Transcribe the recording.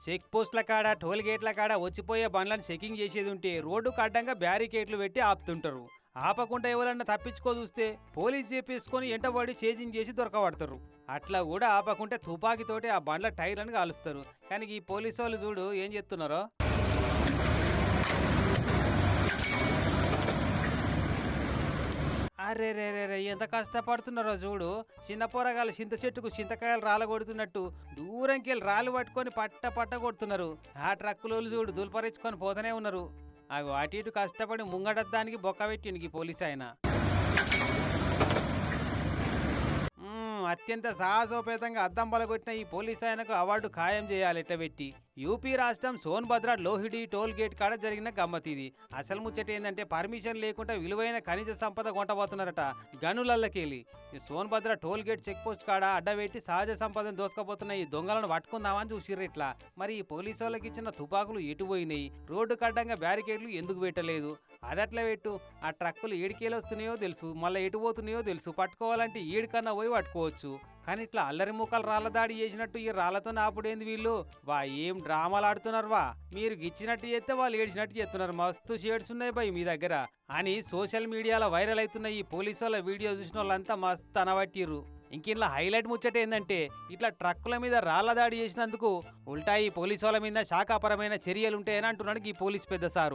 Check పోస్టుల కాడ toll గేట్ల కాడ వచ్చిపోయే బండ్లను చెకింగ్ చేసేది ఉంటే రోడ్డుకు అడ్డంగా బ్యారికేడ్లు పెట్టి ఆపుతుంటారు. ఆపకుండా ఎవరన్నా తప్పించుకో చూస్తే పోలీస్ చేపేసుకొని ఎంటబడి చేజింగ్ చేసి దొరకబడతారు. అట్లా కూడా ఆపకుంటే తుపాకీతోటి ఆ బండ్ల టైర్లను కాలుస్తారు. కానీ ఈ పోలీసు వాళ్ళు చూడు ఏం చేస్తున్నారో. అరే రే రే రే ఎంత కష్టపడుతున్నారో చూడు. చిన్న పోరగాళ్ళు చింత చెట్టుకు చింతకాయలు రాలగొడుతున్నట్టు దూరంకి వెళ్ళి రాళ్ళు పట్టుకొని పట్ట కొడుతున్నారు. ఆ ట్రక్కులోళ్ళు చూడు దుల్పరించుకొని పోతూనే ఉన్నారు. అవి అటు ఇటు కష్టపడి ముంగడద్దానికి బొక్క పెట్టిండు ఈ పోలీసు ఆయన. అత్యంత సాహసోపేతంగా అద్దం బలగొట్టిన ఈ పోలీసు ఆయనకు అవార్డు ఖాయం చేయాలి ఎట్ట పెట్టి. యూపీ రాష్ట్రం సోన్భద్ర లోహిడి టోల్ గేట్ కాడ జరిగిన గమ్మత్ ఇది. అసలు ముచ్చట ఏంటంటే పర్మిషన్ లేకుండా విలువైన ఖనిజ సంపద కొంటబోతున్నారట గనులల్లకెళ్ళి. ఈ Sonbhadra toll gate check post కాడ అడ్డబెట్టి సహజ సంపదను దోసుకపోతున్న ఈ దొంగలను పట్టుకుందామని చూసిర్రు ఇట్లా. మరి ఈ పోలీసు వాళ్ళకి ఇచ్చిన తుపాకులు ఎటు పోయినాయి, రోడ్డు కడ్డంగా బ్యారికేడ్లు ఎందుకు పెట్టలేదు, అదట్లా పెట్టు. ఆ ట్రక్కులు ఏడికేలు వస్తున్నాయో తెలుసు, మళ్ళీ ఎటు పోతున్నాయో తెలుసు. పట్టుకోవాలంటే ఏడికన్నా పోయి పట్టుకోవచ్చు. కానీ ఇట్లా అల్లరి ముక్కలు రాళ్ల దాడి చేసినట్టు ఈ రాళ్లతో ఆపుడేంది వీళ్ళు. వా ఏం డ్రామాలు ఆడుతున్నారు వా. మీరు గిచ్చినట్టు చేస్తే వాళ్ళు ఏడిచినట్టు చేస్తున్నారు. మస్తు షేడ్స్ ఉన్నాయి బై మీ దగ్గర అని సోషల్ మీడియాలో వైరల్ అవుతున్న ఈ పోలీసు వాళ్ళ వీడియో చూసిన వాళ్ళంతా మస్తు అనబట్టిర్రు. ఇంకిట్లా హైలైట్ ముచ్చట ఏంటంటే ఇట్లా ట్రక్కుల మీద రాళ్ల దాడి చేసినందుకు ఉల్టా ఈ పోలీసు వాళ్ళ మీద శాఖాపరమైన చర్యలుంటాయని అంటున్నాడు ఈ పోలీసు పెద్ద సారు.